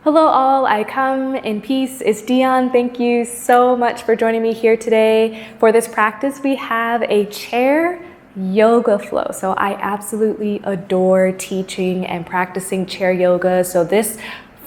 Hello all, I come in peace. It's Dionne. Thank you so much for joining me here today. For this practice, we have a chair yoga flow. So I absolutely adore teaching and practicing chair yoga. So this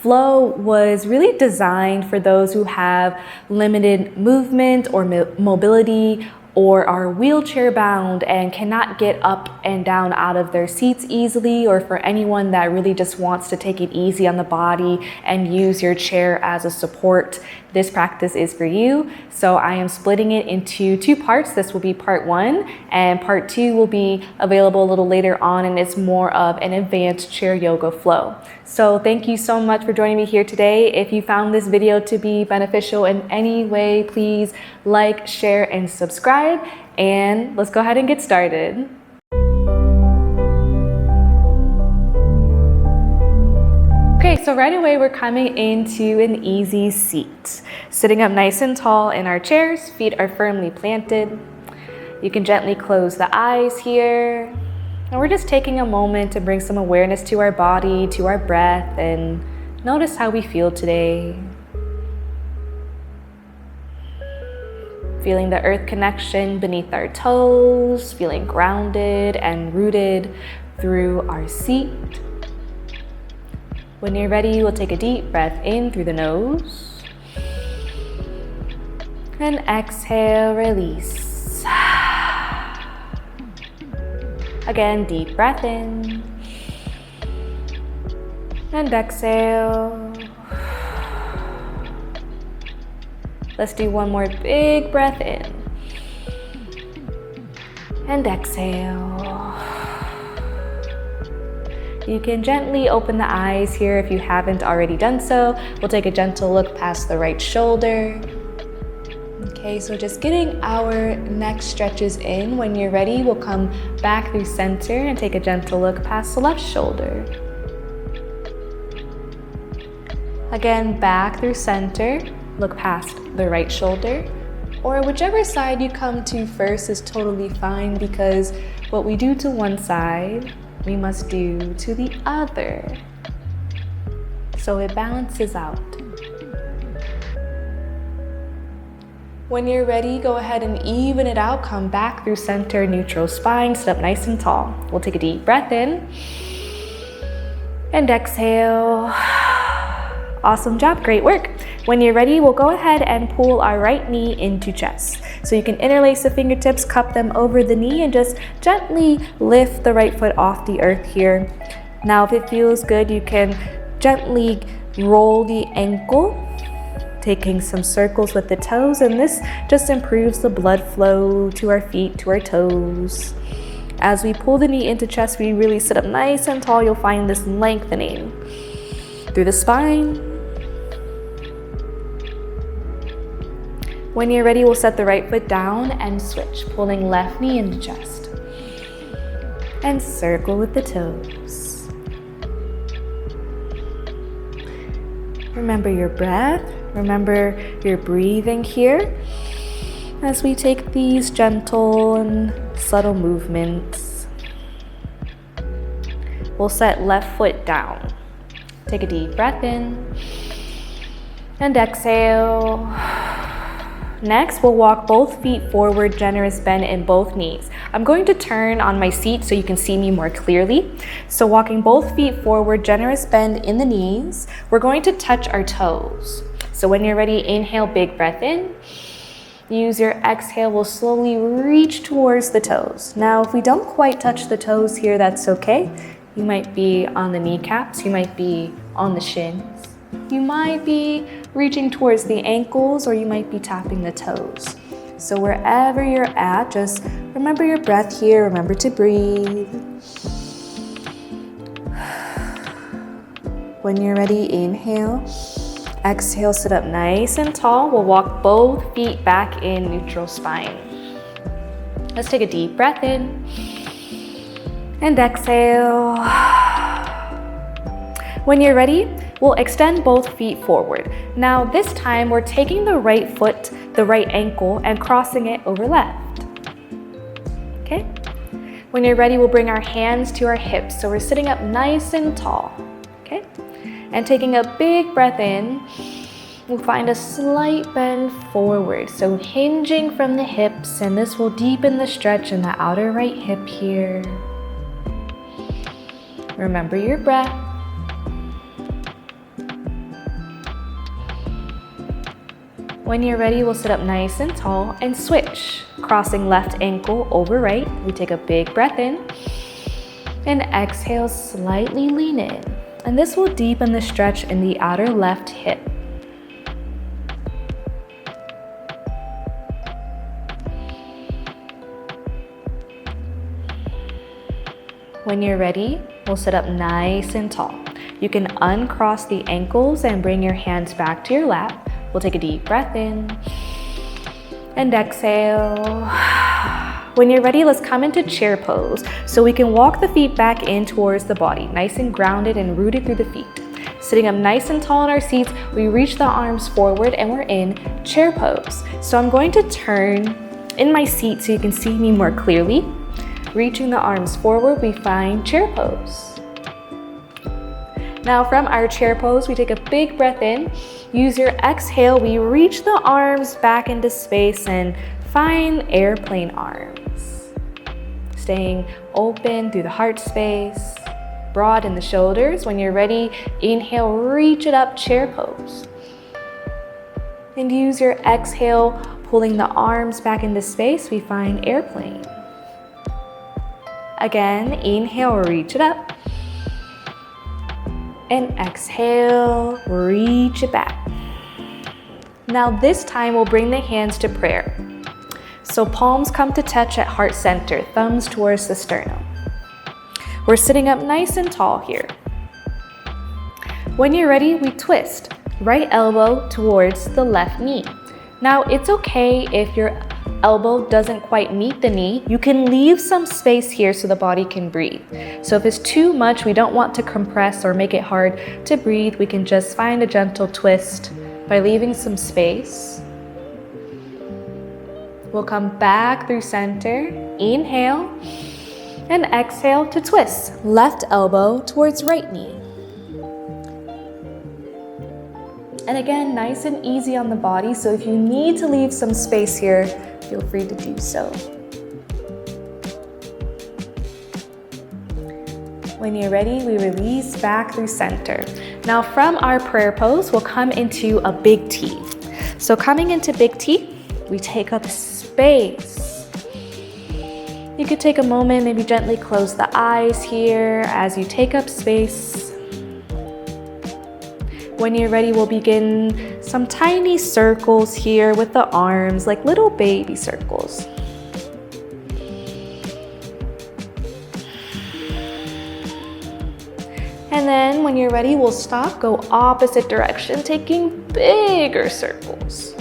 flow was really designed for those who have limited movement or mobility or are wheelchair bound and cannot get up and down out of their seats easily, or for anyone that really just wants to take it easy on the body and use your chair as a support. This practice is for you. So I am splitting it into two parts. This will be part one, and part two will be available a little later on, and it's more of an advanced chair yoga flow. So thank you so much for joining me here today. If you found this video to be beneficial in any way, please like, share, and subscribe. And let's go ahead and get started. Okay, so right away we're coming into an easy seat. Sitting up nice and tall in our chairs, feet are firmly planted. You can gently close the eyes here. And we're just taking a moment to bring some awareness to our body, to our breath, and notice how we feel today. Feeling the earth connection beneath our toes, feeling grounded and rooted through our seat. When you're ready, we'll take a deep breath in through the nose. And exhale, release. Again, deep breath in. And exhale. Let's do one more big breath in. And exhale. You can gently open the eyes here if you haven't already done so. We'll take a gentle look past the right shoulder. Okay, so just getting our neck stretches in. When you're ready, we'll come back through center and take a gentle look past the left shoulder. Again, back through center, look past the right shoulder. Or whichever side you come to first is totally fine, because what we do to one side, we must do to the other. So it balances out. When you're ready, go ahead and even it out. Come back through center, neutral spine, sit up nice and tall. We'll take a deep breath in and exhale. Awesome job, great work. When you're ready, we'll go ahead and pull our right knee into chest. So you can interlace the fingertips, cup them over the knee, and just gently lift the right foot off the earth here. Now, if it feels good, you can gently roll the ankle, taking some circles with the toes, and this just improves the blood flow to our feet, to our toes. As we pull the knee into chest, we really sit up nice and tall. You'll find this lengthening through the spine. When you're ready, we'll set the right foot down and switch, pulling left knee into chest. And circle with the toes. Remember your breath. Remember your breathing here as we take these gentle and subtle movements. We'll set left foot down. Take a deep breath in and exhale. Next, we'll walk both feet forward, generous bend in both knees. I'm going to turn on my seat so you can see me more clearly. So walking both feet forward, generous bend in the knees. We're going to touch our toes. So when you're ready, inhale, big breath in. Use your exhale, we'll slowly reach towards the toes. Now, if we don't quite touch the toes here, that's okay. You might be on the kneecaps, you might be on the shins. You might be reaching towards the ankles, or you might be tapping the toes. So wherever you're at, just remember your breath here. Remember to breathe. When you're ready, inhale. Exhale, sit up nice and tall. We'll walk both feet back in neutral spine. Let's take a deep breath in and exhale. When you're ready, we'll extend both feet forward. Now this time we're taking the right foot, the right ankle, and crossing it over left. Okay? When you're ready, we'll bring our hands to our hips. So we're sitting up nice and tall. Okay? And taking a big breath in, we'll find a slight bend forward. So hinging from the hips, and this will deepen the stretch in the outer right hip here. Remember your breath. When you're ready, we'll sit up nice and tall and switch. Crossing left ankle over right. We take a big breath in and exhale, slightly lean in. And this will deepen the stretch in the outer left hip. When you're ready, we'll sit up nice and tall. You can uncross the ankles and bring your hands back to your lap. We'll take a deep breath in and exhale. When you're ready, let's come into chair pose. So we can walk the feet back in towards the body, nice and grounded and rooted through the feet. Sitting up nice and tall in our seats, we reach the arms forward and we're in chair pose. So I'm going to turn in my seat so you can see me more clearly. Reaching the arms forward, we find chair pose. Now from our chair pose, we take a big breath in. Use your exhale, we reach the arms back into space and find airplane arms. Staying open through the heart space, broad in the shoulders. When you're ready, inhale, reach it up, chair pose. And use your exhale, pulling the arms back into space, we find airplane. Again, inhale, reach it up. And exhale, reach it back. Now this time we'll bring the hands to prayer. So palms come to touch at heart center, thumbs towards the sternum. We're sitting up nice and tall here. When you're ready, we twist. Right elbow towards the left knee. Now it's okay if your elbow doesn't quite meet the knee. You can leave some space here so the body can breathe. So if it's too much, we don't want to compress or make it hard to breathe, we can just find a gentle twist by leaving some space. We'll come back through center, inhale, and exhale to twist. Left elbow towards right knee. And again, nice and easy on the body, so if you need to leave some space here, feel free to do so. When you're ready, we release back through center. Now from our prayer pose, we'll come into a big T. So coming into big T, we take up space. You could take a moment, maybe gently close the eyes here as you take up space. When you're ready, we'll begin some tiny circles here with the arms, like little baby circles. And then when you're ready, we'll stop, go opposite direction, taking bigger circles.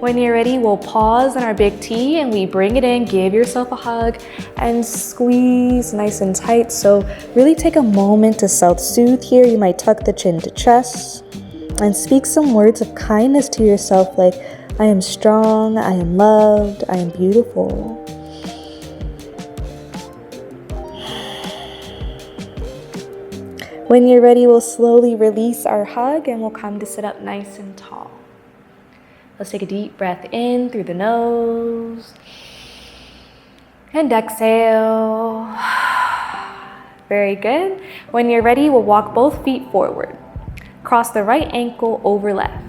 When you're ready, we'll pause in our big T and we bring it in, give yourself a hug and squeeze nice and tight. So really take a moment to self-soothe here. You might tuck the chin to chest and speak some words of kindness to yourself like, I am strong, I am loved, I am beautiful. When you're ready, we'll slowly release our hug and we'll come to sit up nice and tall. Let's take a deep breath in through the nose and exhale. Very good. When you're ready, we'll walk both feet forward. Cross the right ankle over left.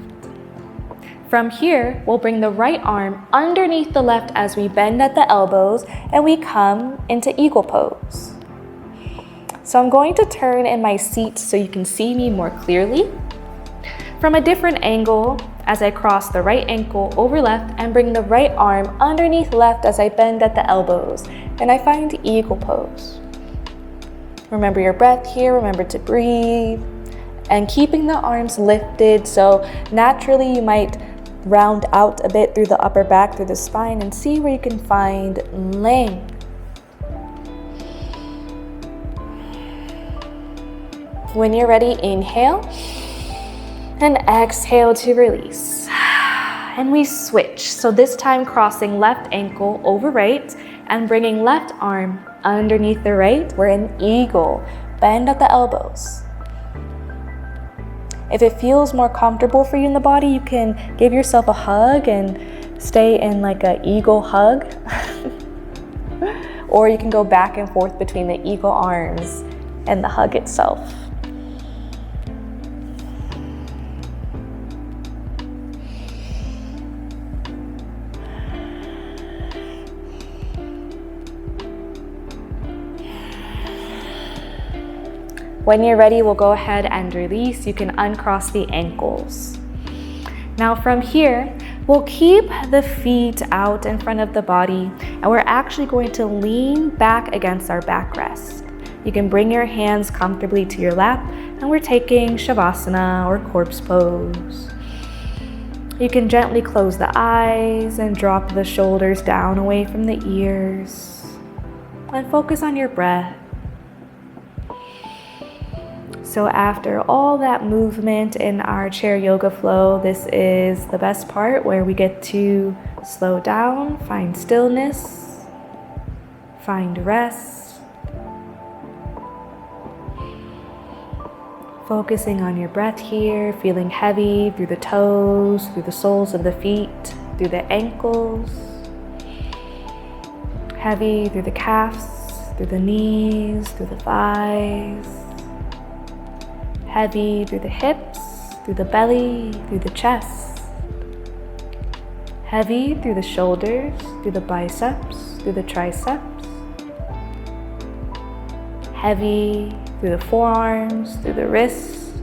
From here, we'll bring the right arm underneath the left as we bend at the elbows and we come into eagle pose. So I'm going to turn in my seat so you can see me more clearly. From a different angle, as I cross the right ankle over left and bring the right arm underneath left as I bend at the elbows, and I find eagle pose. Remember your breath here, remember to breathe, and keeping the arms lifted, so naturally you might round out a bit through the upper back, through the spine, and see where you can find length. When you're ready, inhale. And exhale to release. And we switch. So this time crossing left ankle over right and bringing left arm underneath the right. We're in eagle. Bend at the elbows. If it feels more comfortable for you in the body, you can give yourself a hug and stay in like an eagle hug. Or you can go back and forth between the eagle arms and the hug itself. When you're ready, we'll go ahead and release. You can uncross the ankles. Now from here, we'll keep the feet out in front of the body, and we're actually going to lean back against our backrest. You can bring your hands comfortably to your lap, and we're taking Shavasana or corpse pose. You can gently close the eyes and drop the shoulders down away from the ears, and focus on your breath. So after all that movement in our chair yoga flow, this is the best part where we get to slow down, find stillness, find rest. Focusing on your breath here, feeling heavy through the toes, through the soles of the feet, through the ankles. Heavy through the calves, through the knees, through the thighs. Heavy through the hips, through the belly, through the chest. Heavy through the shoulders, through the biceps, through the triceps. Heavy through the forearms, through the wrists,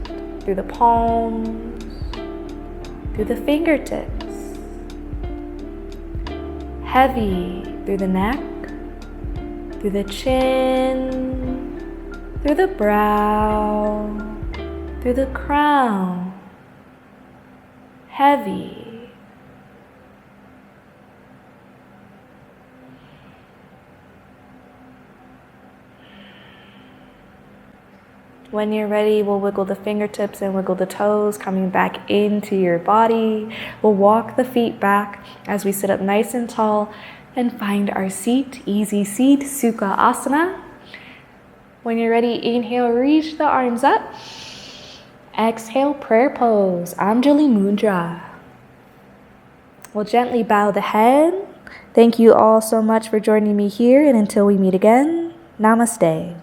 through the palms, through the fingertips. Heavy through the neck, through the chin, through the brow, through the crown. Heavy. When you're ready, we'll wiggle the fingertips and wiggle the toes, coming back into your body. We'll walk the feet back as we sit up nice and tall and find our seat, easy seat, Sukha Asana. When you're ready, inhale, reach the arms up. Exhale, prayer pose, Anjali Mudra. We'll gently bow the head. Thank you all so much for joining me here, and until we meet again, namaste.